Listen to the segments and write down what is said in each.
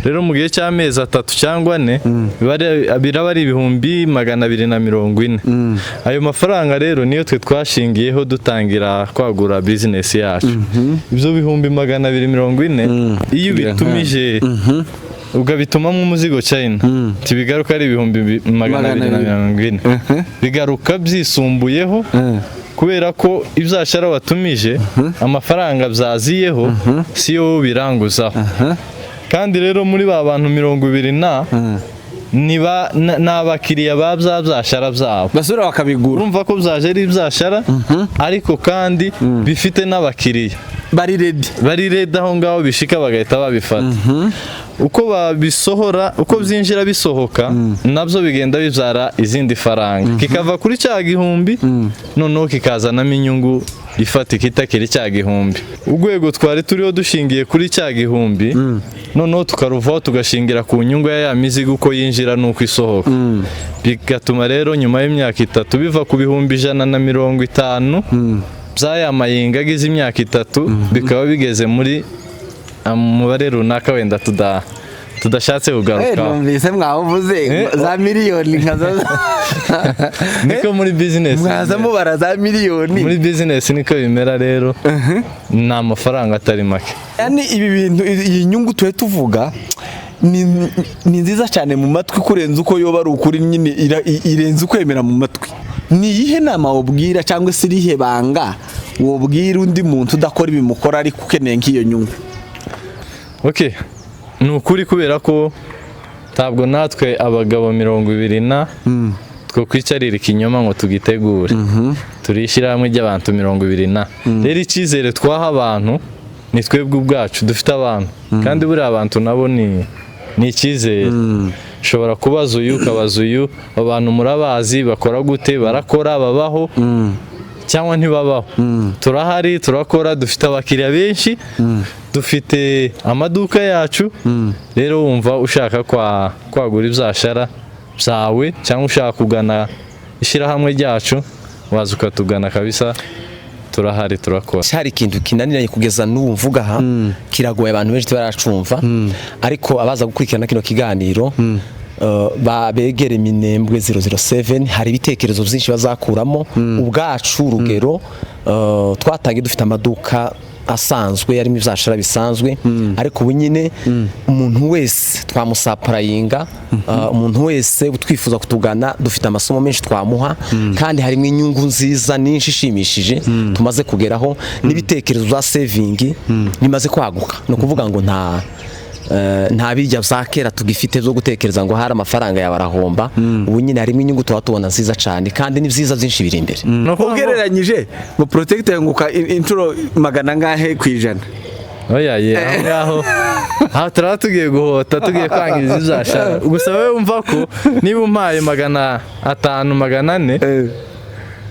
rero mu gihe cy'amezi 3 cyangwa 4 biraba ari ibihumbi 240. Ayo mafaranga rero niyo twe twashingiyeho dutangira kwagura business yacu. Ibyo bihumbi 240 iyo bitumije ugabituma mu muzigo China tibigaruka ari ibihumbi 240 bigaruka byisumbuyeho kubera ko ibyashara watumije amafaranga byaziyeho siyo biranguzaho. Kandi rero muri ba bantu 20 niba n'abakiriya babyashara byabo basura bakabigura, urumva ko byaje ari ibyashara ariko kandi bifite n'abakiriya bari ready aho ngaho bishika bagahita babifata. Uko babisohora uko byinjira bisohoka nabyo bigenda bibyara izindi faranga kikava kuri cya gihumbi noneho kikazanamo inyungu ifatika itakiri cya gihumbi. Urwego twari turiho dushingiye kuri cya gihumbi noneho tukaruvaho tugashingira ku nyungu ya mizigo uko yinjira nuko isohoka, bigatuma rero nyuma y'imyaka 3 biva ku bihumbi 150 byaya mayinga agize imyaka 3 bikaba bigeze muri umubare runaka wenda tudashatse kugaruka. Numvise mwavuze za miliyoni niko muri business mwazamo baraza miliyoni muri business niko bimera rero ni amafaranga atari make. Yani ibi bintu iyi nyungu tuwe tuvuga ni nziza cyane mu matwi kurenza uko yoba ari ukuri nyine irenze ukwemera mu matwi. Ni yihe nama wobwira cyangwa se irihe banga wobwira undi muntu udakora ibimukora ariko ukeneye nk'iyo nyungu? Okay, ni ukuri kubera ko ntabwo natwe abagabo 20 two kwicarira ikinyoma ngo tugitegure. Turishira hamwe ry'abantu 20. Rero icyizere twaha abantu ni twebwe ubwacu dufite abantu kandi buri abantu nabo ni icyizere. Shobora kubaza uyu kabaza uyu abantu murabazi bakora gute, barakora babaho cyangwa ntibabaho. Turahari turakora dufite abakiriya benshi dufite amaduka yacu. Rero wumva ushaka kwagura ibyashara byawe cyangwa ushaka kugana ishyirahamwe ryacu waza ukatugana kabisa, turahari turakora. Hari ikintu kinaniranye kugeza n'ubu mvuga aha kiragoye abantu benshi baracumva ariko abaza gukurikirana kino kiganiro babegere Minembwe 007 hari ibitekerezo byinshi bazakuramo. Ubwacu urugero twatangiye dufite amaduka asanzwe yarimo ibyashara bisanzwe ariko ubu nyine umuntu wese twamusapurayinga, umuntu wese utwifuza kutugana dufite amasomo menshi twamuha kandi harimo inyungu nziza nyinshi ishimishije tumaze kugeraho n'ibitekerezo bya saving bimaze kwaguka. No kuvuga ngo nta bijya bya kera tugifite byo gutekereza ngo hari amafaranga yabarahomba. Ubu nyine harimo inyungu tubona nziza cyane kandi ni byiza byinshi biri imbere. Ugereranyije mu protector yanguka inshuro 100 ngahe kwijana. Oya ngaho aha turatugiye guhota tugiye kwangiza ibyashara. Gusa wewe umva ko niba umpaye 500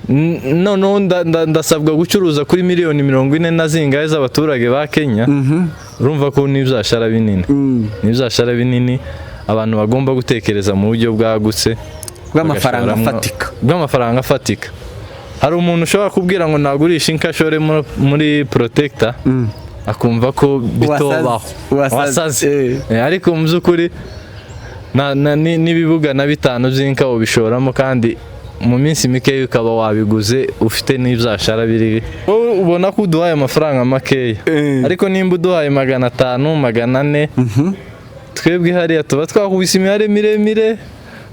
400 no ndasabwa gucuruza kuri miliyoni 40 na zingahe z'abaturage ba Kenya. Urumva ko n'ibyashara binini n'ibyashara binini abantu bagomba gutekereza mu buryo bwagutse bw'amafaranga afatika. Hari umuntu ushobora kubwira ngo nagurisha inkashore muri protector akumva ko bitobaho wasaze ariko mu by'ukuri n'ibibuga na 5 by'inka ubishoramo kandi mu minsi mike ukaba wabiguze ufite n'ibyashara biri. Ubona ko uduhaye amafaranga makeya ariko nimba uduhaye 500 400 twebwe hariya tuba twakubise imibare miremire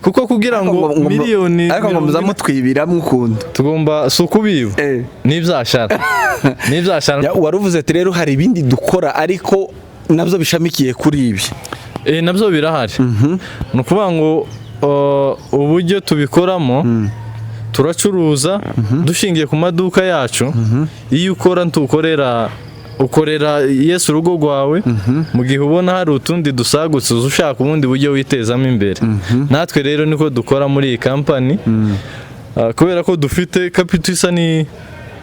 kuko kugira ngo miliyoni ariko ngo muzamutwibira mukunda tugomba sukubiba n'ibyashara waruvuze ati rero hari ibindi dukora ariko nabyo bishamikiye kuri ibi nabyo birahari. Ni ukuvuga ngo uburyo tubikoramo turacuruza dushingiye ku maduka yacu. Iyo ukora ukorera Yesu urugo rwawe mu gihe ubona hari utundi dusagutse ushaka ubundi buryo witezamo imbere. Natwe rero niko dukora muri iyi kampani kubera ko dufite capital isa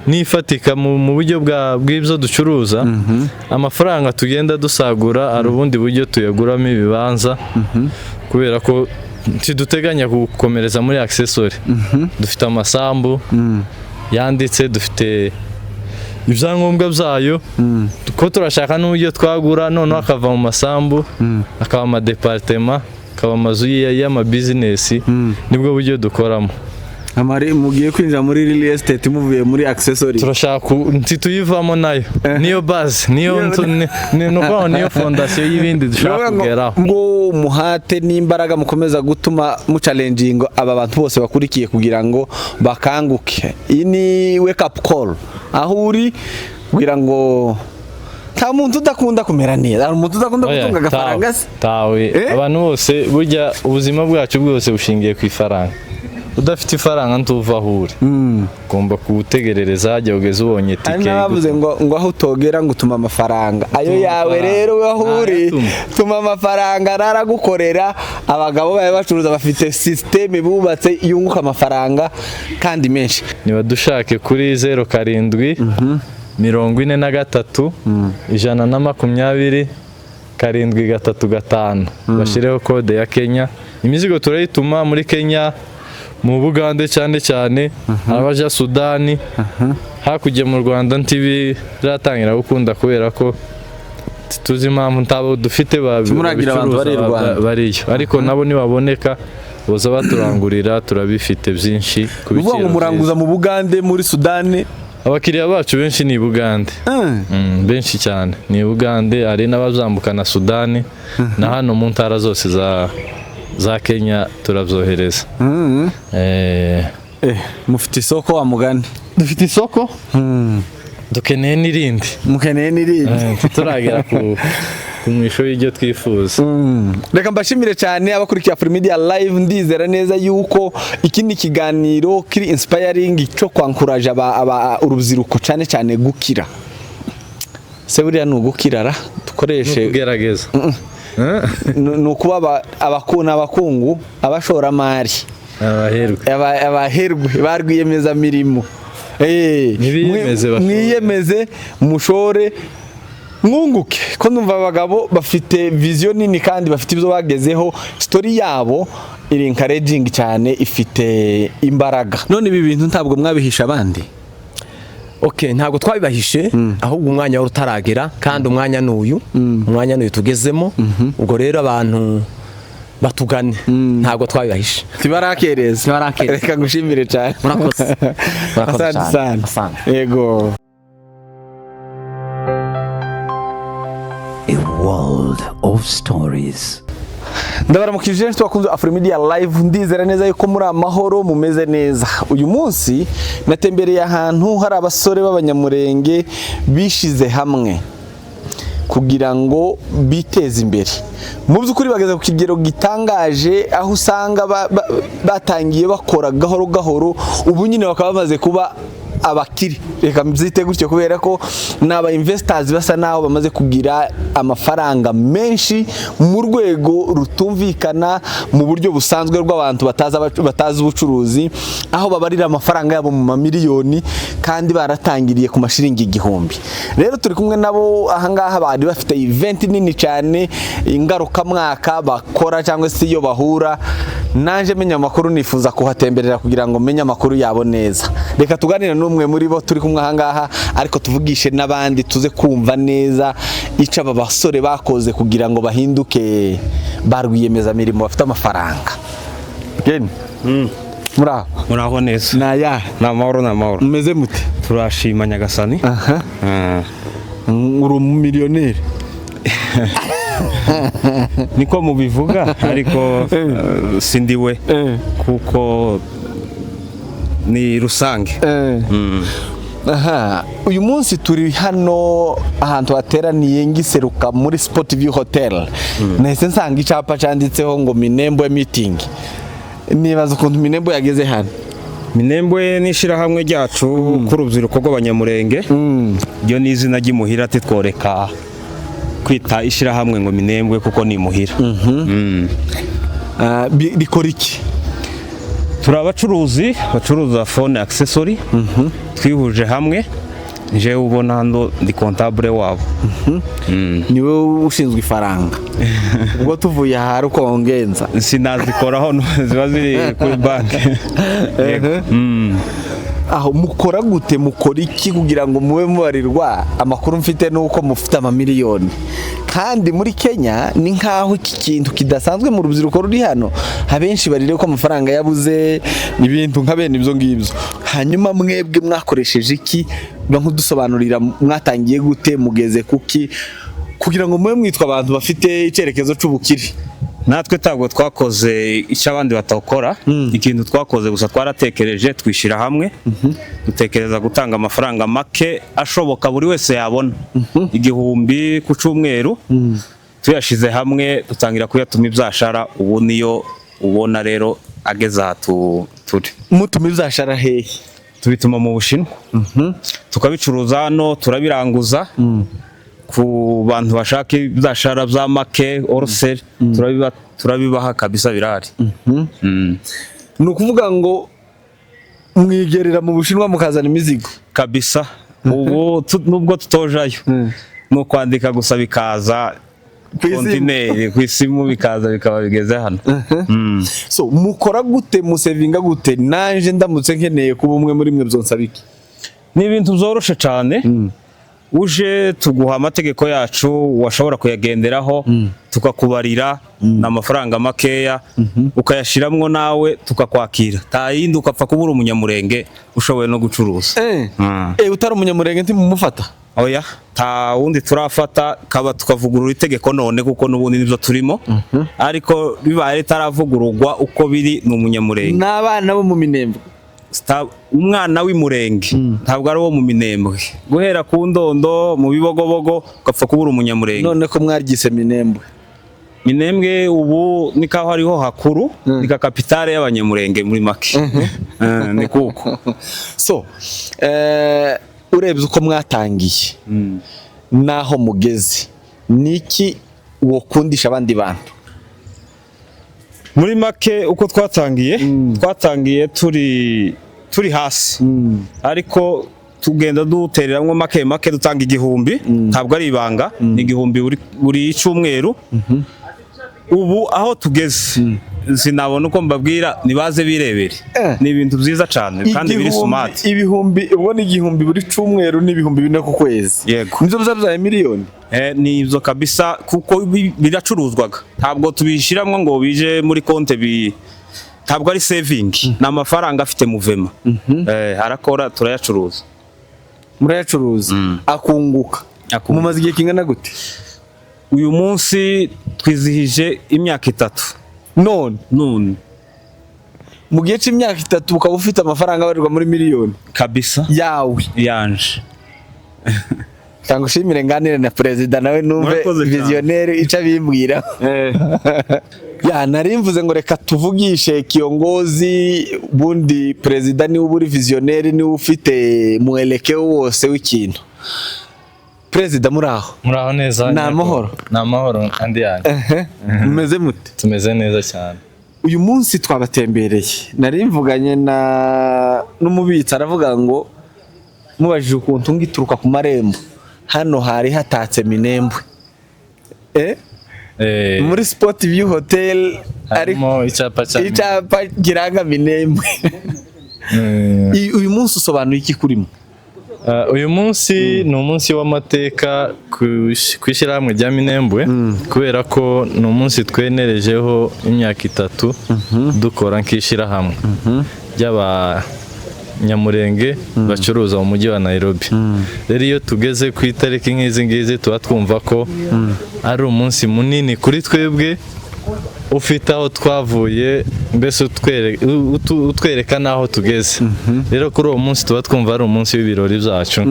nifatika mu buryo bw'ibyo ducuruza. Amafaranga tugenda dusagura ari ubundi buryo tuyaguramo ibibanza kubera ko duteganya gukomereza muri accessory. Dufite amasambu yanditse, dufite ibyangombwa byayo ko turashaka n'uburyo twagura noneho akava mu masambu akaba amadepartema akaba amazu y'amabizinesi nibwo buryo dukoramo. mugiye kwinjira muri real estate muvuye muri accessory turashaka tuyivamo nayo niyo base niyo fondasiyo y'ibindi dushaka kugeraho ngo umuhate n'imbaraga mukomeza gutuma mu challenging aba bantu bose bakurikiye kugira ngo bakanguke. Iyi ni wake up call aho uri kugira ngo nta muntu udakunda kumera neza, hari umuntu udakunda gutunga agafaranga se tawe abantu bose burya ubuzima bwacu bwose bushingiye ku ifaranga. Udafite ifaranga ntuva aho uri ugomba kuwutegerereza hajya ugeze ubonye tike. Navuze ngo aho utogera ngo utuma amafaranga ayo yawe rero aho uri tuma amafaranga raragukorera. Abagabo bawe bacuruza bafite systeme bubatse yunguka amafaranga kandi menshi. Niba dushake kuri 07 43 120 735 bashireho kode ya Kenya. Imizigo turayituma muri Kenya, mu Bugande cyane cyane, abaja Sudani, hakujya mu Rwanda ntibiratangira gukunda kubera ko tuzi impamvu ntabo dufite bariyo, ariko nabo nibaboneka boza baturangurira, turabifite byinshi kubikira. Uvuga muranguza mu Bugande, muri Sudani? Abakiriya bacu benshi ni Bugande, benshi cyane ni Bugande, ari n'abazambuka na Sudani na hano mu ntara zose za Kenya turabyohereza. Mufite isoko wa mugani? Dufite isoko, dukeneye n'irindi, mukeneye n'irindi turagera ku mwisho y'ibyo twifuza. Reka mbashimire cyane abakurikiye Afrimedia Live. Ndizera neza yuko ikindi kiganiro kiri inspiring cyo kwankuraje urubyiruko cyane cyane gukira. Se buriya ni ugukirara dukoreshe kugerageza nukuba abakungu abashoramari abaherwe barwiyemeza mirimo mwiyemeze mushore mwunguke. Ko numva abagabo bafite vision nini kandi bafite ibyo bagezeho, story yabo iri encouraging cyane, ifite imbaraga. None ibi bintu ntabwo mwabihisha abandi? Okay, ntabwo twabibahishe, ahubwo umwanya wari utaragera kandi umwanya n'uyu tugezemo. Ubwo rero abantu batugane, ntabwo twabibahishe, tibarakereza. Reka ngushimire cyane. Murakoze. Asante. Yego. A world of stories. Ndabaramukije twakunze Afrimedia Live. Ndizera neza yuko muri amahoro mumeze neza. Uyu munsi natembereye ahantu hari abasore b'abanyamurenge bishize hamwe kugira ngo biteze imbere. Mu by'ukuri bageze ku kigero gitangaje, aho usanga batangiye bakora gahoro gahoro, ubu nyine bakaba bamaze kuba abakiri. Reka mbyite gutyo kubera ko n'aba investors basa naho bamaze kugira amafaranga menshi mu rwego rutumvikana mu buryo busanzwe rw'abantu batazi ubucuruzi, aho babarira amafaranga yabo mu mamiliyoni kandi baratangiriye ku mashiringi 1000. Rero turi kumwe nabo ahangaha, bari bafite event nini cyane ingaruka mwaka bakora cyangwa se iyo bahura. Nanje menya amakuru, nifuza kuhatemberera kugira ngo menye amakuru yabo neza. Reka tuganira n'umwe muri bo turi kumwe ahangaha, ariko tuvugishe n'abandi tuze kumva neza ica aba basore bakoze kugira ngo bahinduke barwiyemeza mirimo bafite amafaranga. Geni muraho neza? Naya namahoro. Mumeze mute? Turashima Nyagasani. Uri umumiliyoneri? Niko mubivuga, ariko sindiwe kuko ni rusange. Uyu munsi turi hano ahantu hateraniye ngiseruka muri Sport View Hotel. Nahise nsanga icyapa cyanditseho ngo Minembwe meeting. Nibaza ukuntu Minembwe yageze hano. Minembwe n'ishirahamwe ryacu k'urubyiruko rw'abanyamurenge. Ryo ni izina ry'imuhira, titworeka kwita ishirahamwe ngo Minembwe kuko ni muhira. Rikora iki? Turi abacuruzi bacuruza phone accessory. Twihuje hamwe, nje ubona hano ndi comptable wabo. Niwe ushinzwe ifaranga. Ubwo tuvuye ahari uko ngenza sinazikoraho ziba ziri kuri banki. aho mukora gute, mukora iki kugira ngo mube mubarirwa? Amakuru mfite nuko mufite amamiliyoni, kandi muri Kenya ni nkaho iki kintu kidasanzwe mu rubyiruko ruri hano, abenshi barire ko amafaranga yabuze ibintu nka bene ibyo ngibyo. Hanyuma mwebwe mwakoresheje iki? Nkudusobanurira mwatangiye gute, mugeze kuki, kugira ngo mube mwitwa abantu bafite icyerekezo cy'ubukire? Natwe ntabwo twakoze icyo abandi batakora, ikintu twakoze gusa twaratekereje, twishyira hamwe, dutekereza gutanga amafaranga make ashoboka buri wese yabona, 1,000 ku cyumweru, tuyashize hamwe dutangira kuyatuma ibyashara. Ubu niyo ubona rero ageze aha turi. Mutuma ibyashara hehe? Tubituma mu Bushinwa, tukabicuruza hano, turabiranguza ku bantu bashaka ibyashara bya make oruseri, turabibaha kabisa, birahari. Ni ukuvuga ngo mwigerera mu Bushinwa mukazana imizigo kabisa. Ubu nubwo tutojayo, ni ukwandika gusa bikaza kontineri ku isimu, bikaza bikaba bigeze hano. So mukora gute, musevinga gute? Nanje ndamutse nkeneye kuba umwe muri mwe byonsaba iki? Ni ibintu byoroshe cyane. Uje tuguha amategeko yacu, washobora kuyagenderaho, tukakubarira n'amafaranga makeya, ukayashiramwo nawe tukakwakira. Tayindi ukapfa kubura umunyamurenge ushoboye no gucuruza. Utari umunyamurenge ntimumufata? Oya, ta wundi turafata, kaba tukavugurura itegeko none, kuko n'ubundi nibyo turimo, ariko bibaye ritaravugururwa uko biri n'umunyamurenge. N'abana bo mu Minembwe, umwana w'imurenge ntabwo ari wo mu Minembwe, guhera ku Ndondo mu Bibogobogo ugapfa kubura umunyamurenge. None ko mwaryise Minembwe ubu nikaho hariho hakuru, nika kapitale y'abanyamurenge muri make. Ni kuko so urebye uko mwatangiye naho mugeze, niki wokundisha abandi bantu? Muri make uko twatangiye turi hasi, ariko tugenda dutereramwo make make, dutanga 1,000, ntabwo ari ibanga, ni 1,000 buri cyumweru. Ubu aho tugeze sinabona uko mbabwira, nibaze birebere. Ni ibintu byiza cyane kandi biri smart. 1,000 ubwo ni 1,000 buri cyumweru, ni 4,000 ku kwezi. Yego, nibyo bizabyaye miliyoni. Ni ibyo kabisa, kuko biracuruzwaga, ntabwo tubishiramwo ngo bije muri konte, ntabwo ari saving, ni amafaranga afite muvema. Arakora, turayacuruza. Murayacuruza akunguka. Mumaze igihe kingana gute? Uyu munsi twizihije imyaka 3. None mu gihe cy'imyaka 3 ukaba ufite amafaranga abarirwa muri miliyoni kabisa yawe yanje. Tango shimire nganire na president nawe numve visionnaire ica bimbwira. Ya narimvuze ngo reka tuvugishe kiongozi, bundi president ni uburi visionnaire, ni ufite muelekeo wose w'ikintu. President muraho neza? Namahoro kandi yanyu. Mumeze mute? Tumeze neza cyane. Uyu munsi twabatembereye, narimvuganye n'umubitsi, aravuga ngo mubajije ukuntu ngituruka ku marembo hano hari hatatse Minembwe. Muri Sport View Hotel harimo icyapa giranga Minembwe. Uyu munsi usobanuye iki kurimo? Uyu munsi ni umunsi w'amateka ku ishyirahamwe rya Minembwe, kubera ko ni umunsi twenerejeho imyaka 3 dukora nk'ishyirahamwe ry'abanyamurenge bacuruza mu mujyi wa Nairobi. Rero iyo tugeze ku itariki nk'izi ngizi tuba twumva ko ari umunsi munini kuri twebwe, ufite aho twavuye, mbese utwereka n'aho tugeze. Rero kuri uwo munsi tuba twumva ari umunsi w'ibirori byacu,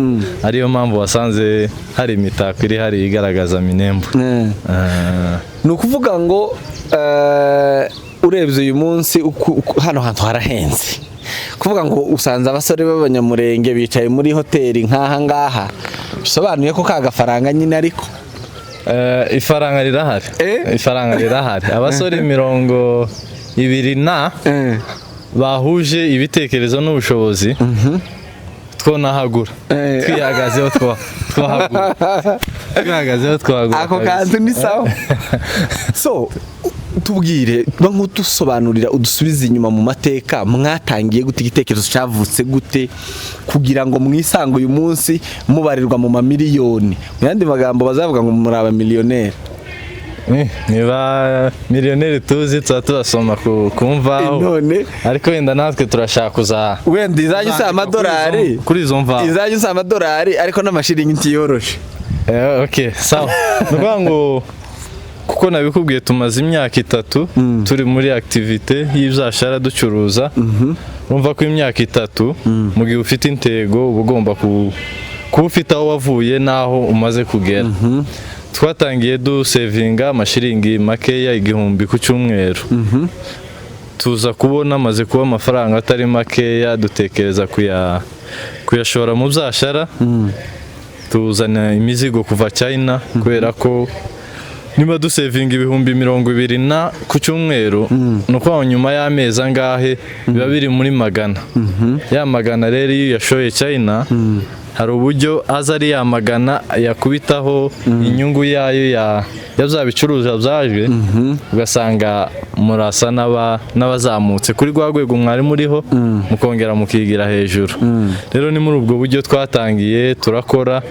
ariyo mpamvu wasanze hari imitako iri hari igaragaza Minembwe. Ni ukuvuga ngo urebye uyu munsi hano hantu harahenze, kuvuga ngo usanze abasore b'abanyamurenge bicaye muri hoteli nk'aha ngaha, bisobanuye ko ka gafaranga nyine ariko ifaranga rirahari. Abasore 20 bahuje ibitekerezo n'ubushobozi, twonahagura twihagazeho twahagura. duhagazeho twagura ako kabisa. kantu ni sawa. So tubwire nk'udusobanurira udusubize inyuma mu mateka, mwatangiye gute, igitekerezo cyavutse gute kugira ngo mwisange uyu munsi mubarirwa mu mamiliyoni, mu yandi magambo bazavuga ngo muri abamiliyoneri. niba miliyoneri tuzi tuba tubasoma kumvaho, none ariko wenda natwe turashaka kuza wenda izajya usaba amadolari, kuri izo mvaho. izajya usaba amadolari ariko n'amashiringi ntiyoroshe. Okay, sawa. Ni ukuvuga ngo kuko nabikubwiye tumaze imyaka 3 turi muri activité y'ibyashara ducuruza. Urumva ko imyaka 3 mu gihe ufite intego uba ugomba kuba ufite aho wavuye n'aho umaze kugera. Twatangiye dusevinga amashiringi makeya 1000 ku cyumweru. Tuza kubona amaze kuba amafaranga atari makeya, dutekereza kuyashora mu byashara. Tuzana imizigo kuva China kubera ko niba dusevinga 220 ku cyumweru, nuko nyuma y'amezi angahe biba biri muri magana. Ya magana rero iyo yashoye China, hari uburyo aza ari ya magana yakubitaho inyungu yayo ya bya bicuruza byaje, ugasanga murasa n'abazamutse kuri rwa rwego mwari muriho, mukongera mukigira hejuru. Rero ni muri ubwo buryo twatangiye turakora.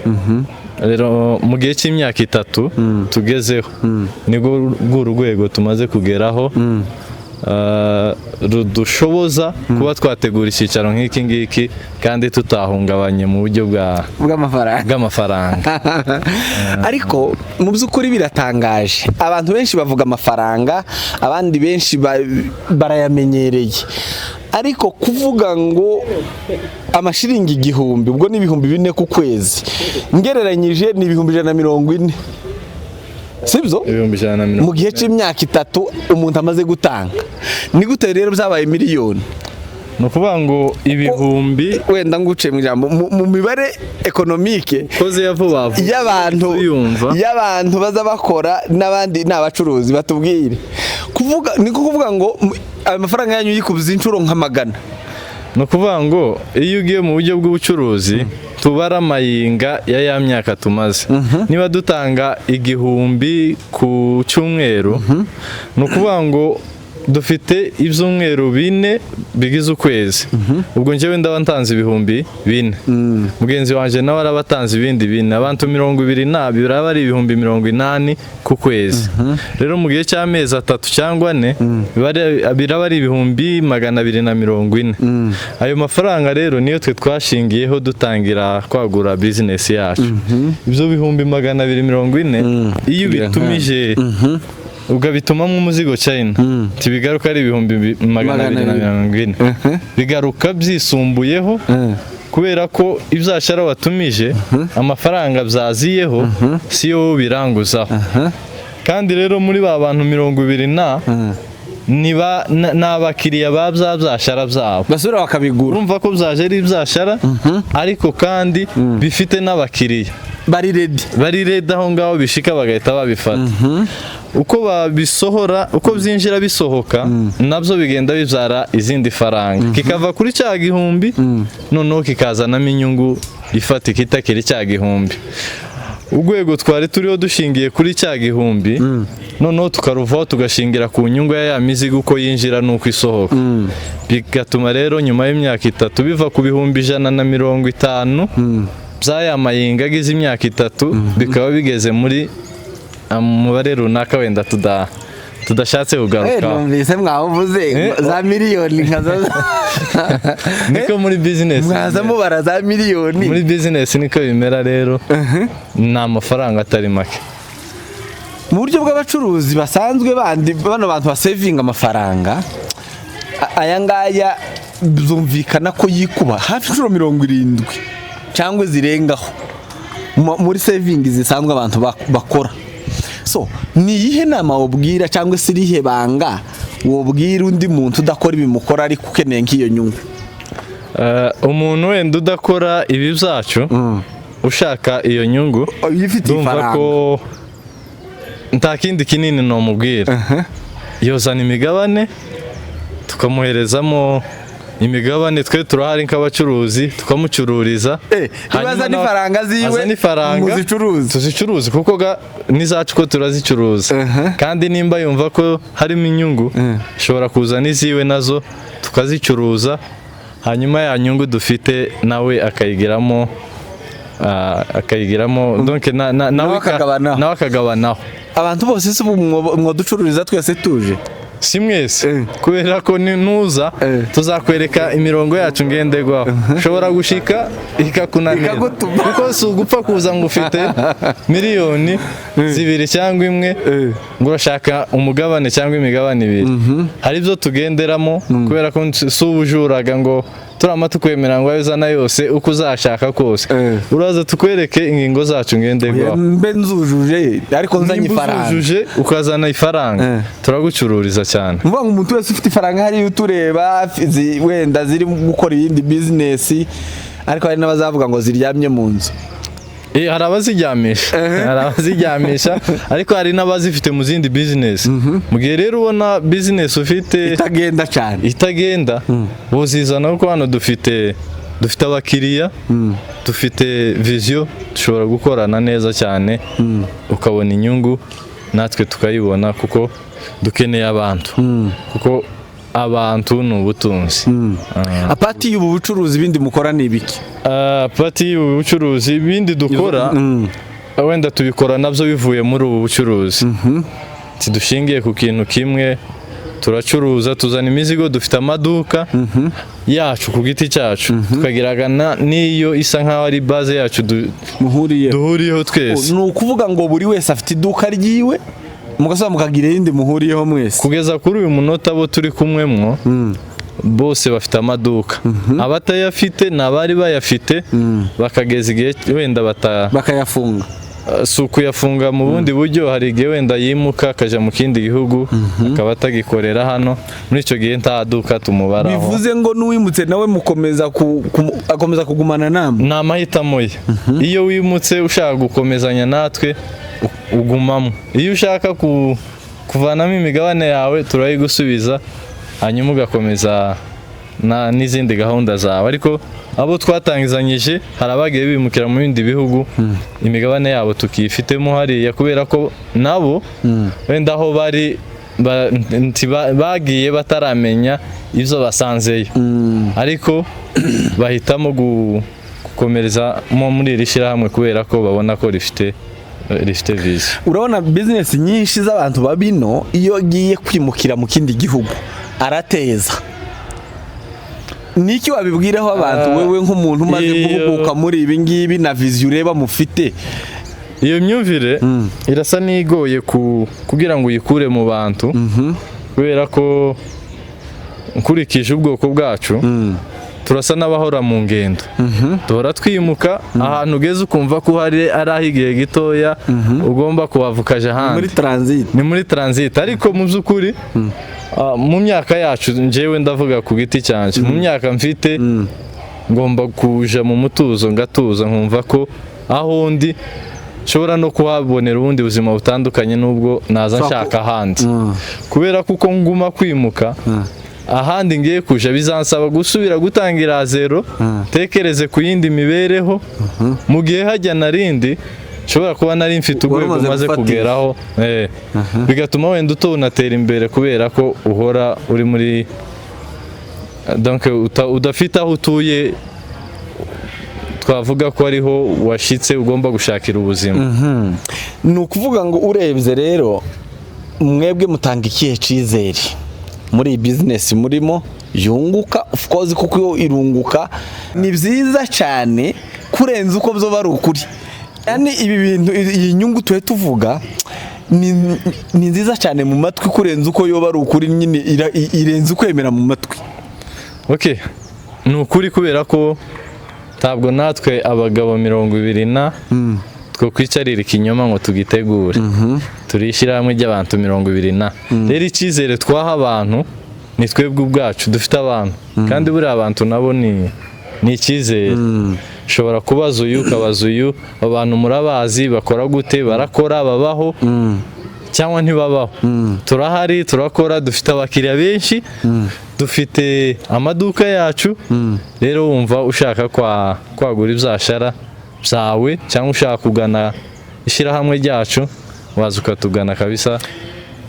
Rero mu gihe cy'imyaka 3 tugezeho nibwo rwego tumaze kugeraho, rudushoboza kuba twategura icyicaro nk'iki ngiki kandi tutahungabanye mu buryo bw'amafaranga. Ariko mu by'ukuri biratangaje, abantu benshi bavuga amafaranga, abandi benshi barayamenyereye, ariko kuvuga ngo amashiringi 1000 ubwo ni 4,000 ku kwezi, ngereranyije ni 140. Sibyo? Mu gihe cy'imyaka 3 umuntu amaze gutanga, ni gute rero byabaye miliyoni? Ni ukuvuga ngo ibihumbi, wenda nguce mu ijambo mu mibare ekonomike koze ya vuba y'abantu baza bakora n'abandi n'abacuruzi, batubwire niko kuvuga ngo ayo mafaranga yanyu yikubuza inshuro nka magana. Ni ukuvuga ngo iyo ugiye mu buryo bw'ubucuruzi tubara amayinga ya myaka tumaze, niba dutanga 1000 ku cyumweru, ni ukuvuga ngo dufite ibyumweru 4 bigize ukwezi. Ubwo njyewe ndaba ntanze 4,000, mugenzi wanjye nawe arabatanze ibindi 4, abantu 20 biraba ari 80 ku kwezi. Rero mu gihe cy'amezi 3 cyangwa 4 biraba ari 240. Ayo mafaranga rero niyo twe twashingiyeho dutangira kwagura business yacu. Ibyo 240 iyo bitumije ugabituma mu muzigo China, tibigaruka ari 240, bigaruka byisumbuyeho kubera ko ibyashara watumije amafaranga byaziyeho siyo biranguzaho. Kandi rero muri ba bantu 20 niba n'abakiriya babyashara byabo basura bakabigura, urumva ko byaje ari ibyashara ariko kandi bifite n'abakiriya bari ready aho ngaho bishika bagahita babifata. Uko babisohora, uko byinjira bisohoka, nabyo bigenda bibyara izindi faranga, kikava kuri cya 1000 noneho kikazanamo inyungu ifatika itakiri cya 1000. Urwego twari turiho dushingiye kuri cya 1000, noneho tukaruvaho tugashingira ku nyungu ya mizigo uko yinjira n'uko isohoka. Bigatuma rero nyuma y'imyaka 3 biva ku 150 byaya mayinga agize imyaka 3 bikaba bigeze muri umubare runaka wenda tudashatse kugaruka. Numvise mwavuze za miliyoni nkaza niko muri business mwaza mubara za miliyoni muri business niko bimera rero. Ni amafaranga atari make. Mu buryo bw'abacuruzi basanzwe bano bantu basevinga amafaranga aya ngaya, byumvikana ko yikuba hafi inshuro 70 cyangwa zirengaho muri saving zisanzwe abantu bakora. So ni iyihe nama wobwira cyangwa se irihe banga wobwira undi muntu udakora ibimukora ariko ukeneye nk'iyo nyungu? Umuntu wenda udakora ibi byacu ushaka iyo nyungu, ndumva ko nta kindi kinini nomubwira. Yozana imigabane tukamuherezamo imigabane twe turahari nk'abacuruzi tukamucururiza ibaza n'ifaranga ziwe tuzicuruze kuko n'izacu ko turazicuruza kandi nimba yumva ko harimo inyungu ishobora kuza n'iziwe nazo tukazicuruza hanyuma ya nyungu dufite nawe akayigiramo donc nawe akagabanaho. Abantu bose si mwaducururiza twese tuje si mwese kubera ko nuza tuzakwereka imirongo yacu ngenderwaho ushobora gushika ikakunanira kuko si ugupfa kuza ngo ufite miliyoni 2 cyangwa 1 ngo urashaka umugabane cyangwa imigabane 2 hari ibyo tugenderamo kubera ko si ubujuraga ngo turama tukwemera ngo ayuzana yose uko uzashaka kose uraza tukwereke ingingo zacu ngenderwaho mbe nzujuje ariko nzanye ifaranga nzujuje ukazana ifaranga turagucururiza cyane mvuga ngo umuntu wese ufite ifaranga hari utureba wenda ziri gukora iyindi business ariko hari n'abazavuga ngo ziryamye mu nzu hari abaziryamisha ariko hari n'abazifite mu zindi business mu gihe rero ubona business ufite itagenda buzizana kuko hano dufite abakiriya dufite vision dushobora gukorana neza cyane ukabona inyungu natwe tukayibona kuko dukeneye abantu kuko abantu ni ubutunzi. Apati y'ubu bucuruzi bindi mukora ni ibiki? Apati y'ubu bucuruzi bindi dukora wenda tubikora nabyo bivuye muri ubu bucuruzi tidushingiye ku kintu kimwe turacuruza tuzana imizigo dufite amaduka yacu ku giti cyacu tukagiragana n'iyo isa nkaho ari base yacu duhuriyeho twese. Ni ukuvuga ngo buri wese afite iduka ryiwe mugasaba mukagira irindi muhuriyeho mwese kugeza kuri uyu munota bo turi kumwemwo bose bafite amaduka abatayafite n'abari bayafite bakageza igihe wenda bakayafunga si ukuyafunga mu bundi buryo hari igihe wenda yimuka akajya mu kindi gihugu akaba atagikorera hano muri icyo gihe nta duka tumubaraho. Bivuze ngo n'uwimutse nawe akomeza kugumana namwe? Ni amahitamo ye iyo wimutse ushaka gukomezanya natwe ugumamo, iyo ushaka kuvanamo imigabane yawe turayigusubiza hanyuma ugakomeza n'izindi gahunda zawe. Ariko abo twatangizanyije hari abagiye bimukira mu bindi bihugu imigabane yabo tukifitemo hariya kubera ko nabo wenda aho bari bagiye bataramenya ibyo basanzeyo ariko bahitamo gukomereza muri iri shyirahamwe kubera ko babona ko rifite vizi. Urabona business nyinshi z'abantu babino iyo agiye kwimukira mu kindi gihugu arateza. Niki wabibwiraho abantu wewe nk'umuntu umaze guhuguka muri ibi ngibi na vision ureba mufite? Iyo myumvire irasa nigoye kugira ngo uyikure mu bantu kubera ko nkurikije ubwoko bwacu turasa n'abahora mu ngendo duhora twimuka ahantu ugeze ukumva ko hari ari igihe gitoya ugomba kuhavukaje ahandi ni muri transit ariko mu by'ukuri mu myaka yacu njyewe ndavuga ku giti cyanjye mu myaka mfite ngomba kuja mu mutuzo ngatuza nkumva ko aho ndi nshobora no kuhabonera ubundi buzima butandukanye n'ubwo naza nshaka ahandi kubera kuko nguma kwimuka ahandi ngiye kuja bizansaba gusubira gutangira zero tekereze ku yindi mibereho mu gihe hajya narindi nshobora kuba nari mfite urwego maze kugeraho bigatuma wenda utonatera imbere kubera ko uhora uri muri donc udafite aho utuye twavuga ko ariho washitse ugomba gushakira ubuzima. Ni ukuvuga ngo urebye rero mwebwe mutanga ikihe cyizere muri iyi business murimo yunguka of course kuko irunguka ni byiza cyane kurenza uko byo bari ukuri. Yani ibi bintu iyi nyungu tuwe tuvuga ni nziza cyane mu matwi kurenza uko yo bari ukuri nyine irenze ukwemera mu matwi. Okay, ni ukuri kubera ko ntabwo natwe abagabo 20 two kwicarira ikinyoma ngo tugitegure turishyira hamwe ry'abantu 20 rero icyizere twaha abantu ni twebwe ubwacu dufite abantu kandi buri abantu nabo ni icyizere ushobora kubaza uyu ukabaza uyu abantu murabazi bakora gute barakora babaho cyangwa ntibabaho. Turahari, turakora, dufite abakiriya benshi, dufite amaduka yacu. Rero wumva ushaka kwagura ibyashara byawe cyangwa ushaka kugana ishyirahamwe ryacu, waza ukatugana kabisa,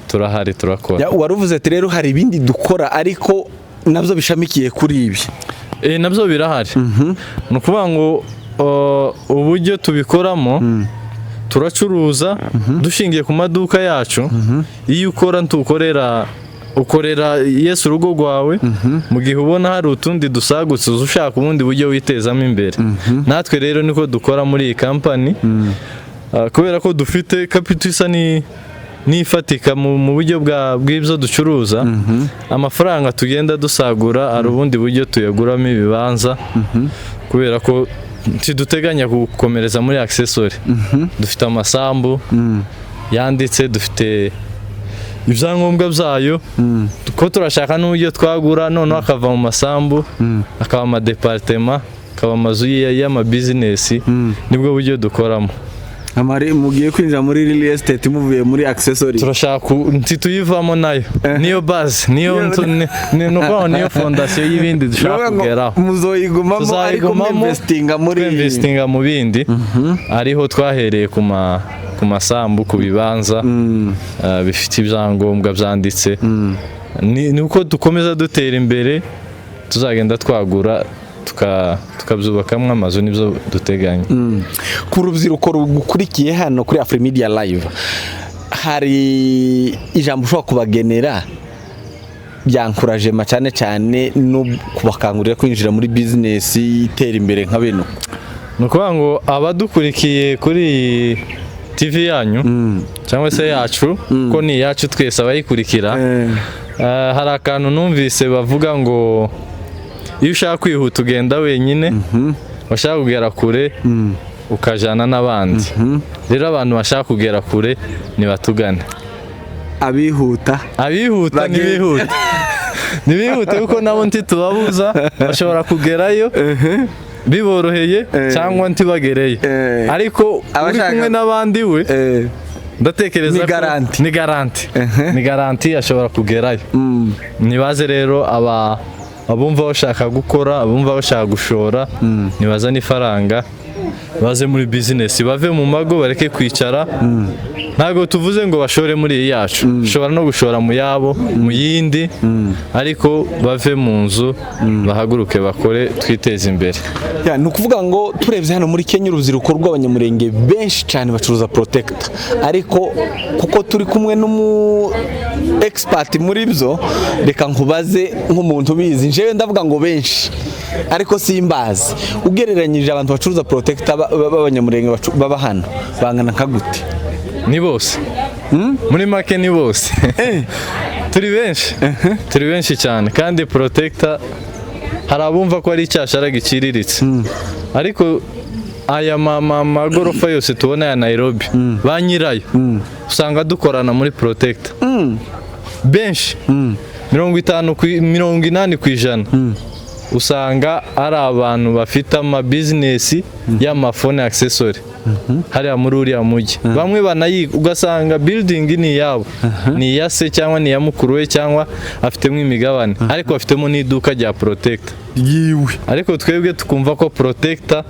turahari, turakora. Waruvuze ati rero hari ibindi dukora ariko nabyo bishamikiye kuri ibi. Nabyo birahari. Ni ukuvuga ngo uburyo tubikoramo, turacuruza dushingiye ku maduka yacu. Iyo ukora ukorera Yesu urugo rwawe, mu gihe ubona hari utundi dusagutse ushaka ubundi buryo witezamo imbere. Natwe rero niko dukora muri iyi kampani, kubera ko dufite capital isa nifatika mu buryo bw'ibyo ducuruza. Amafaranga tugenda dusagura hari ubundi buryo tuyaguramo ibibanza, kubera ko duteganya gukomereza muri accessory. Dufite amasambu yanditse, dufite ibyangombwa byayo, ko turashaka n'uburyo twagura, noneho akava mu masambu akaba amadepartema, akaba amazu y'amabizinesi. Nibwo buryo dukoramo. Mugiye kwinjira muri real estate muvuye muri accessory. Turashaka tuyivamo nayo, niyo base, niyo fondation y'ibindi dushaka kugeraho. Muzoyigumamo ariko investinga mu bindi. Ariho twahereye ku masambu, ku bibanza bifite ibyangombwa byanditse. Ni uko dukomeza dutera imbere, tuzagenda twagura tukabyubakamo amazu, nibyo duteganya. Ku rubyiruko rugukurikiye hano kuri Afrimedia Live, hari ijambo ushobora kubagenera byankurajema cyane no kubakangurira kwinjira muri business itera imbere nka bino? Ni ukuvuga ngo abadukurikiye kuri TV yanyu cyangwa se yacu, ko ni yacu twese abayikurikira, hari akantu numvise bavuga ngo iyo ushaka kwihuta ugenda wenyine, washaka kugera kure ukajana n'abandi. Rero abantu bashaka kugera kure nibatugane. Abihuta ntibihute kuko nabo ntitubabuza, bashobora kugerayo biboroheye cyangwa ntibagereyo. Ariko uri kumwe n'abandi we, ndatekereza ko ni garanti ashobora kugerayo. Nibaze rero abumva bashaka gukora, abumva bashaka gushora, nibazane ifaranga, baze muri business, bave mu mago, bareke kwicara. Ntabwo tuvuze ngo bashore muri iyi yacu, ushobora no gushora mu yabo, mu yindi, ariko bave mu nzu, bahaguruke bakore, twiteze imbere. Ni ukuvuga ngo turebye hano muri Kenya, urubyiruko rw'abanyamurenge benshi cyane bacuruza protector, ariko kuko turi kumwe n'umu expert muri byo, reka nkubaze nk'umuntu ubizi. Njewe ndavuga ngo benshi, ariko simbazi. Ugereranyije abantu bacuruza protector b'abanyamurenge baba hano, bangana nka gute? Ni bose. Muri make ni bose. Turi benshi cyane, kandi protector hari abumva ko ari icyashara giciriritse, ariko aya magorofa yose tubona ya Nairobi, ba nyirayo usanga dukorana muri protector benshi. 80% usanga ari abantu bafite amabizinesi y'amafone accessory hariya muri uriya mujyi. Bamwe banayiga ugasanga building ni yabo, ni iya se cyangwa ni iya mukuru we, cyangwa afitemo imigabane, ariko afitemo n'iduka rya protector yiwe. Ariko twebwe tukumva ko protector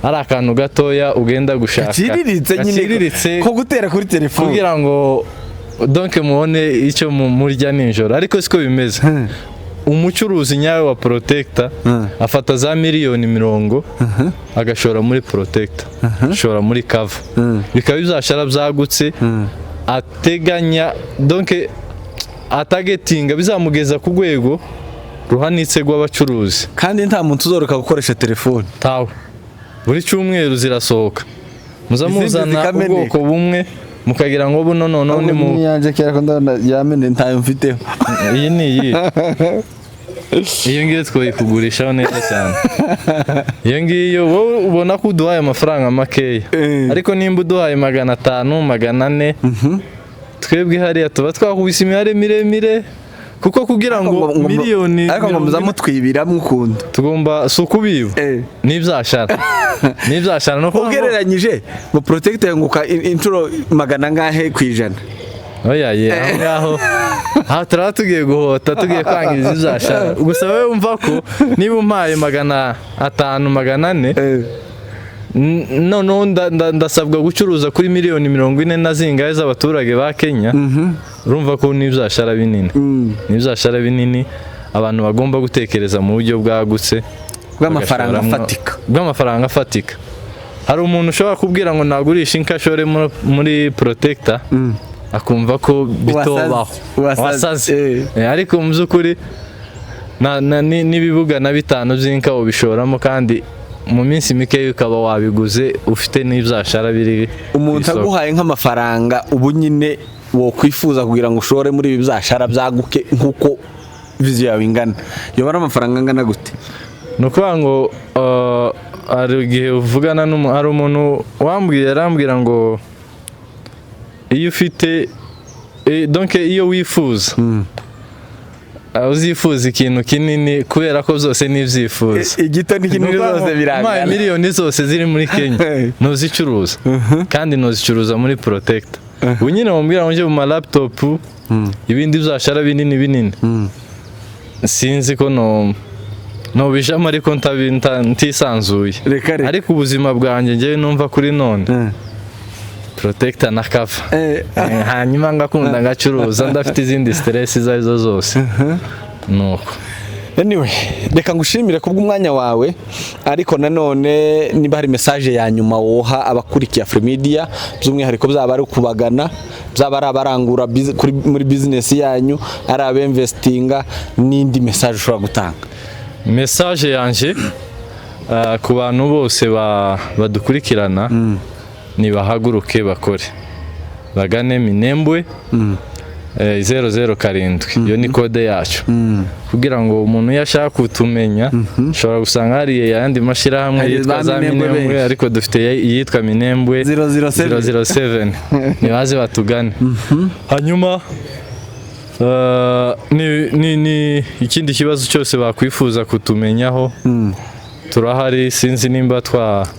ari akantu gatoya ugenda gushaka, gaciriritse ko gutera kuri telefone kugira ngo donc mubone icyo murya nijoro. Ariko siko bimeze. Umucuruzi nyawe wa protector afata za miliyoni 50 agashora muri protector, ashora muri cover, bikaba bizashara byagutse, ateganya donc atagetinga bizamugeza ku rwego ruhanitse rw'abacuruzi. Kandi nta muntu uzoroka gukoresha telefone tawe. Buri cyumweru zirasohoka, muzamuzana ubwoko bumwe, mukagira ngo buno none ni mu yanje kera ko ndabona yamene ntayo mfiteho. Iyi ni iyi. Iyo ngiyo twayikugurishaho neza cyane. Iyo ngiyo wowe ubona ko uduhaye amafaranga makeya, ariko nimba uduhaye 500 400, twebwe hariya tuba twakubise imibare miremire, kuko kugira ngo miliyoni ariko ngo muzamutwibira mukunda tugomba si ukubiba n'ibyashara no kuvuga ugereranyije ngo protect yanguka inshuro magana ngahe ku ijana. Oya ye aho turaba tugiye guhota tugiye kwangiza ibyashara gusa wowe wumva ko niba umpaye 500 400 noneho ndasabwa gucuruza kuri miliyoni 40 na zingahe z'abaturage ba Kenya. Urumva ko n'ibyashara binini abantu bagomba gutekereza mu buryo bwagutse bw'amafaranga afatika. Hari umuntu ushobora kubwira ngo nagurisha inka shore muri protector akumva ko bitobaho wasaze ariko mu by'ukuri n'ibibuga na 5 by'inka ubishoramo kandi mu minsi mike ukaba wabiguze ufite n'ibyashara biri. Umuntu aguhaye nk'amafaranga ubu nyine wo kwifuza kugira ngo ushore muri ibi byashara byaguke nkuko viziyo yawe ingana, yoba ari amafaranga angana gute? Ni ukuvuga ngo hari igihe uvugana hari umuntu arambwira ngo iyo ufite donc iyo wifuza uzifuza ikintu kinini kubera ko byose n'ibyifuza igito n'ikintu zose birangana miliyoni zose ziri muri Kenya nozicuruza kandi nozicuruza muri protector. Ubu nyine wambwira ngo nje mu laptop ibindi byashara binini sinzi ko no bijama ariko ntisanzuye ariko ubuzima bwanjye ngewe numva kuri none protector na cover hanyuma ngakunda ngacuruza ndafite izindi stress zazo zose nuko. Anyway, reka ngushimire kubw'umwanya wawe ariko nanone niba hari message ya nyuma woha abakurikiye Afrimedia by'umwihariko byaba ari kubagana byaba ari abarangura muri business yanyu ari abinvestinga n'indi message ushobora gutanga. Message yanje ku bantu bose badukurikirana nibahaguruke bakore bagane Minembwe 007 iyo ni kode yacu kugira ngo umuntu yashaka kutumenya ushobora gusanga hari yandi mashirahamwe yitwa za Minembwe ariko dufite yitwa Minembwe 007 nibaze batugane. Hanyuma ni ikindi kibazo cyose bakwifuza kutumenyaho turahari. Sinzi nimba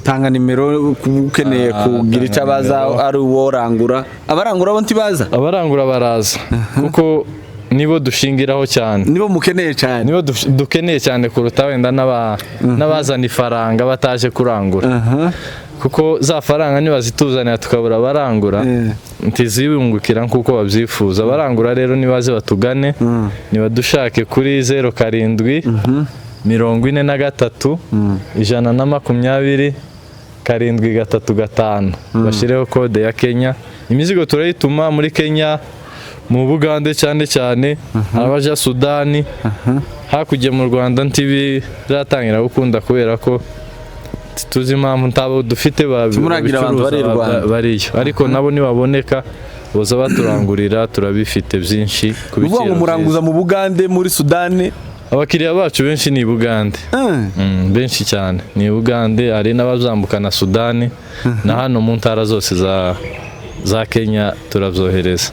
tanga nimero ukeneye kugira icyo abaza ari uworangura. Abarangura bo ntibaza? Abarangura baraza kuko nibo dushingiraho cyane, nibo mukeneye cyane, nibo dukeneye cyane kuruta wenda n'abazana ifaranga bataje kurangura kuko za faranga nibazituzanira tukabura barangura ntizibungukira nkuko babyifuza. Abarangura rero nibaze batugane nibadushake kuri 07 43 120 735 bashireho kode ya Kenya. Imizigo turayituma muri Kenya, mu Bugande cyane abaja Sudani, hakujye mu Rwanda ntibiratangira gukunda kubera ko tuzi impamvu ntabo dufite bariyo ariko nabo nibaboneka boza baturangurira turabifite byinshi kubikira. Uvuga muranguza mu Bugande muri Sudani? Abakiriya bacu benshi ni Bugande benshi cyane ni Bugande, hari n'abazambuka na Sudani na hano mu ntara zose za Kenya turabyohereza.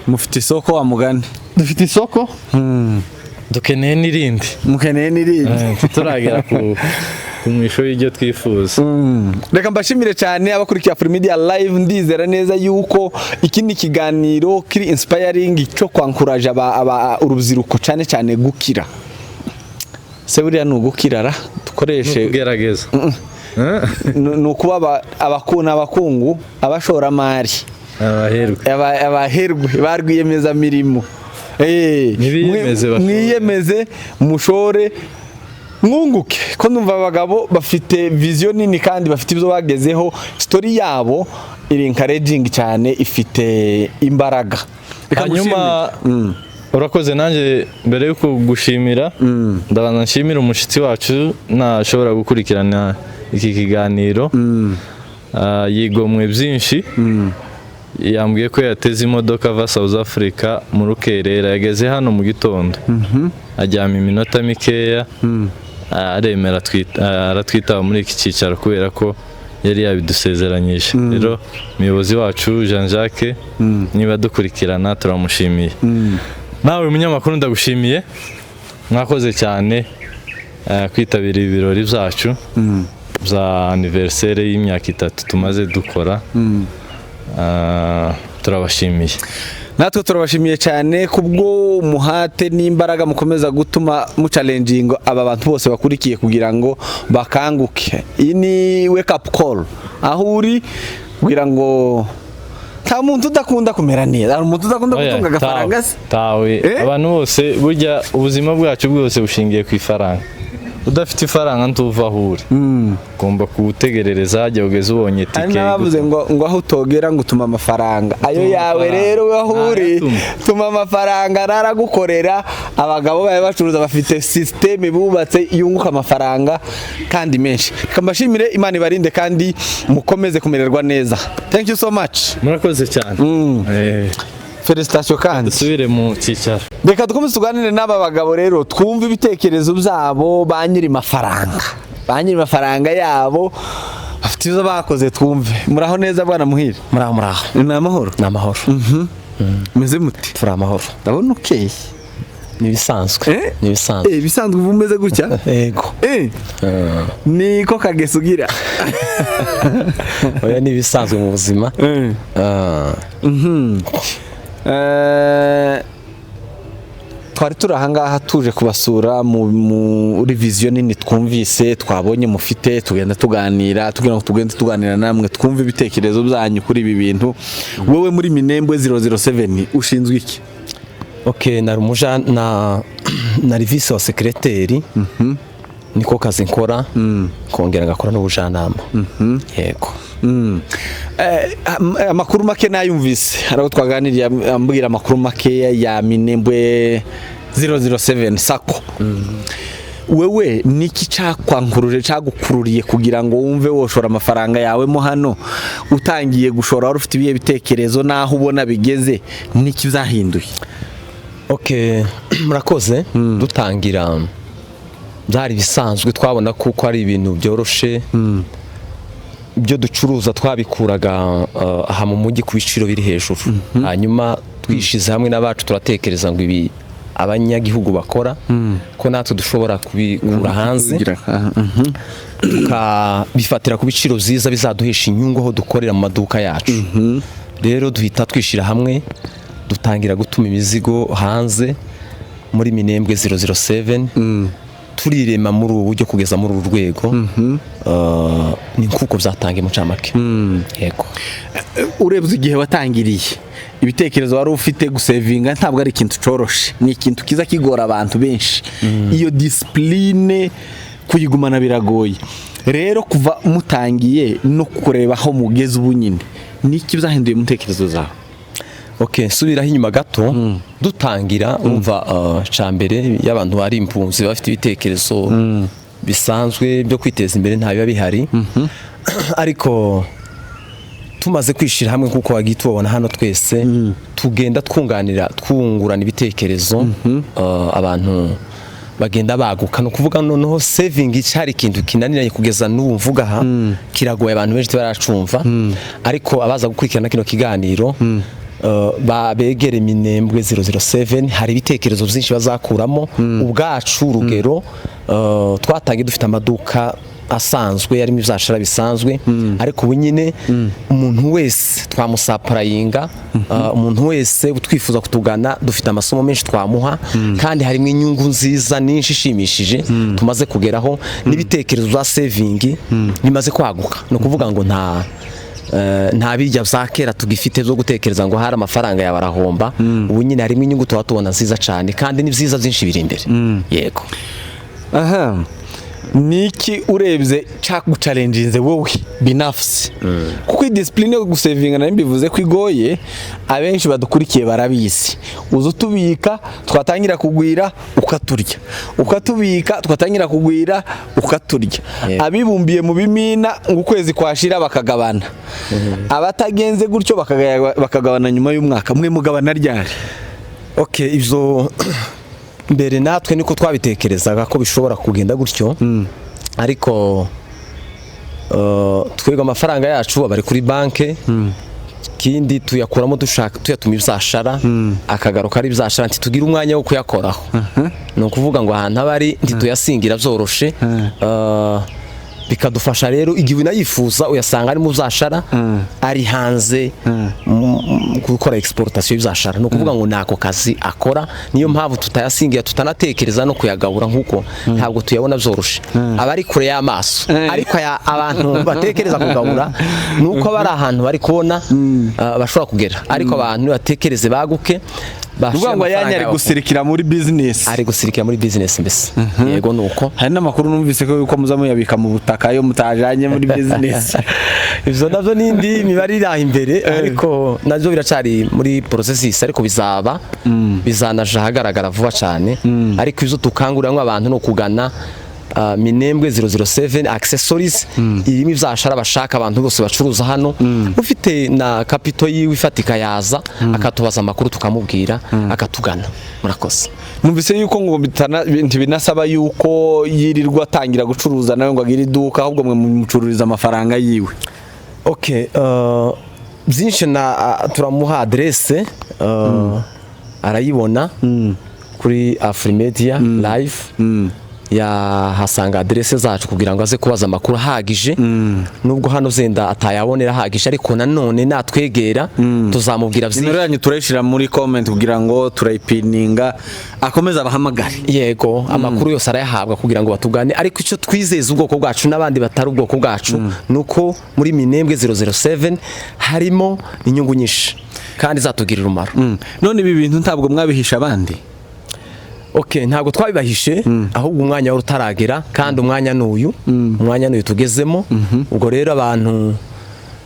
Mufite isoko wa mugani? Dufite isoko dukeneye n'irindi, mukeneye n'irindi turagera ku mwisho y'ibyo twifuza. Reka mbashimire cyane abakurikiye Afrimedia live. Ndizera neza yuko iki ni kiganiro kiri inspiring cyo kwankuraje urubyiruko cyane gukira. Se buriya n'ugukirara dukoreshe kugerageza nukuba abakungu abashoramari abaherwe barwiyemeza mirimo mwiyemeze mushore mwunguke ko numva abagabo bafite vision nini kandi bafite ibyo bagezeho. Story yabo iri encouraging cyane, ifite imbaraga. Hanyuma urakoze nanjye mbere yo kugushimira ndabanza nshimira umushitsi wacu nashobora gukurikirana iki kiganiro yigomwe byinshi. Yambwiye ko yateze imodoka ava South Africa mu rukerera, yageze hano mu gitondo ajyama iminota mikeya aremera aratwitaba muri iki cyicaro kubera ko yari yabidusezeranyije rero umuyobozi wacu Jean Jacques niba dukurikirana turamushimiye nawe munyamakuru ndagushimiye mwakoze cyane kwitabira ibirori byacu bya anniversaire y'imyaka 3 tumaze dukora turabashimiye natwe turabashimiye cyane kubwo umuhate n'imbaraga mukomeza gutuma mu challenging aba bantu bose bakurikiye kugira ngo bakanguke. Iyi ni wake up call aho uri kugira ngo nta muntu udakunda kumera neza, hari umuntu udakunda gutunga agafaranga se tawe abantu bose burya ubuzima bwacu bwose bushingiye ku ifaranga. Udafite ifaranga ntuva hure ugomba kutegerereza hajya ugeze ubonye tike. Navuze ngo aho utogera ngo utuma amafaranga ayo yawe rero aho uri tuma amafaranga araragukorera. Abagabo baye bacuruza bafite systeme bubatse yunguka amafaranga kandi menshi. Kamashimire Imana ibarinde kandi mukomeze kumererwa neza. Thank you so much. Murakoze cyane. Felicitation kandi dusubire mu cyicaro. Reka dukomeze tuganire n'aba bagabo rero twumve ibitekerezo byabo banyiri mafaranga yabo bafite ibyo bakoze twumve. Muraho neza bwana Muhire? Muraho ni amahoro meze muti? turi amahoro ndabona ukeye nibisanzwe ibisanzwe umeze gutya yego niko kageso ugira oya nibisanzwe mu buzima twari turi ahangaha tuje kubasura mu revision nini twumvise twabonye mufite tugenda tuganira namwe twumve ibitekerezo byanyu kuri ibi bintu. Wowe muri Minembwe 007 ushinzwe iki? Okay, nari umuja na vice wa secrétaire niko kazi nkora kongera ngakora n'ubujanama yego. Amakuru make nayumvise haraho twaganiriye ambwira amakuru make ya Minembwe 007 sako. Wewe niki cyakwankuruje cyagukururiye kugira ngo wumve woshora amafaranga yawe mo hano utangiye gushora wari ufite ibiye bitekerezo naho ubona bigeze niki byahinduye? Okay, murakoze. Dutangira byari bisanzwe twabona kuko ari ibintu byoroshe ibyo ducuruza twabikuraga aha mu mujyi ku biciro biri hejuru hanyuma twishize hamwe n'abacu turatekereza ngo ibi abanyagihugu bakora ko natwe dushobora kubikura hanze tukabifatira ku biciro byiza bizaduhesha inyungu aho dukorera mu maduka yacu. Rero duhita twishira hamwe dutangira gutuma imizigo hanze muri Minembwe 007 turirema muri ubu buryo kugeza muri uru rwego ni nkuko byatangiye mu camake yego. Urebye igihe watangiriye ibitekerezo wari ufite gusevinga ntabwo ari ikintu coroshe, ni ikintu kiza kigora abantu benshi. Iyo discipline kuyigumana biragoye. Rero kuva mutangiye no kureba aho mugeze ubu nyine niki byahinduye mu tekerezo zawe? Okay, subiraho inyuma gato dutangira umva cambere y'abantu bari impunzi bafite ibitekerezo bisanzwe byo kwiteza imbere nta biba bihari ariko tumaze kwishira hamwe kuko wagitubona hano twese tugenda twungurana ibitekerezo abantu bagenda baguka no kuvuga noneho saving cyari ikintu kinaniranye kugeza n'ubu mvuga aha kiragoye abantu benshi baracumva ariko abaza gukurikirana kino kiganiro babegere Minembwe 007 hari ibitekerezo byinshi bazakuramo ubwacu urugero twatangiye dufite amaduka asanzwe yarimo ibyashara bisanzwe ariko ubu nyine umuntu wese twamusapurayinga umuntu wese utwifuza kutugana dufite amasomo menshi twamuha kandi harimo inyungu nziza nyinshi ishimishije tumaze kugeraho n'ibitekerezo za saving bimaze kwaguka no kuvuga ngo nta bijya byakera tugifite zo gutekereza ngo hari amafaranga yawe arahomba ubu nyine harimo inyungu tuba tubona nziza cyane kandi ni byiza byinshi biri imbere yego. Aha niki urebye cyagucalenginze wowe binafsi kuko discipline yo gusevinga na mbivuze ko igoye abenshi badukurikiye barabizi uzo tubika twatangira kugwira ukatubika twatangira kugwira ukaturya abibumbiye mu bimina ngo ukwezi kwashira bakagabana abatagenze gutyo bakagabana nyuma y'umwaka mwe mugabana ryari? Okay, ibyo mbere natwe niko twabitekerezaga ko bishobora kugenda gutyo ariko twebwe amafaranga yacu aba ari kuri banke kindi tuyakuramo dushaka tuyatuma ibyashara akagaruka ari ibyashara ntitugira umwanya wo kuyakoraho ni ukuvuga ngo ahantu abari ntituyasingira byoroshe bikadufasha rero igihe unayifuza uyasanga ari mu byashara ari hanze gukora exportation y'ibyashara no kuvuga ngo nako kazi akora niyo mpamvu tutayasingira tutanatekereza no kuyagabura nkuko ntabwo tuyabona byoroshe abari kure y'amaso ariko abantu batekereza kugabura nuko bari ahantu bari kubona bashobora kugera ariko abantu batekereze baguke Uvuga ngo yanya ari gusirikira muri business. Ari gusirikira muri business mbese. Yego nuko. Hari n'amakuru numvise ko yuko muzamu yabika mu butaka yo mutajanye muri business. Ivyo navyo nindi mibari iraha imbere ariko navyo biracari muri processes ariko bizaba bizanaje hagaragara vuba cyane ariko ivyo tukangurira abantu no kugana Minembwe 007 accessories irimo ivyashara bashaka abantu bose bacuruza hano ufite na capital yiwe ifatika yaza akatubaza amakuru tukamubwira akatugana murakoze. Numvise yuko ngo binasaba yuko yirirwa atangira gucuruza nawe ngo agire iduka ahubwo mwe mucururiza amafaranga yiwe. Okay, byinshi na turamuha adresse arayibona kuri Afrimedia live ya hasanga adresse zacu kugira ngo aze kubaza amakuru hagije nubwo hano zenda atayabonera hagije ariko nanone natwegera tuzamubwira byinshi. Nimero yanyu turayishira muri comment kugira ngo turayipininga akomeza abahamagare. Yego amakuru yose arayahabwa kugira ngo batugane ariko icyo twizeza ubwoko bwacu n'abandi batari ubwoko bwacu nuko muri Minembwe 007 harimo inyungu nyinshi kandi zatugirira umumaro. None ibi bintu ntabwo mwabihisha abandi? Okay, ntabwo twabibahishe ahubwo umwanya wari utaragera kandi umwanya n'uyu tugezemo ubwo rero abantu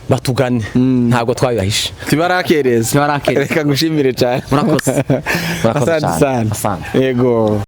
batugane ntabwo twabibahishe. Tibarakereza. Reka ngushimire cyane. Murakoze. Asante sana. Yego.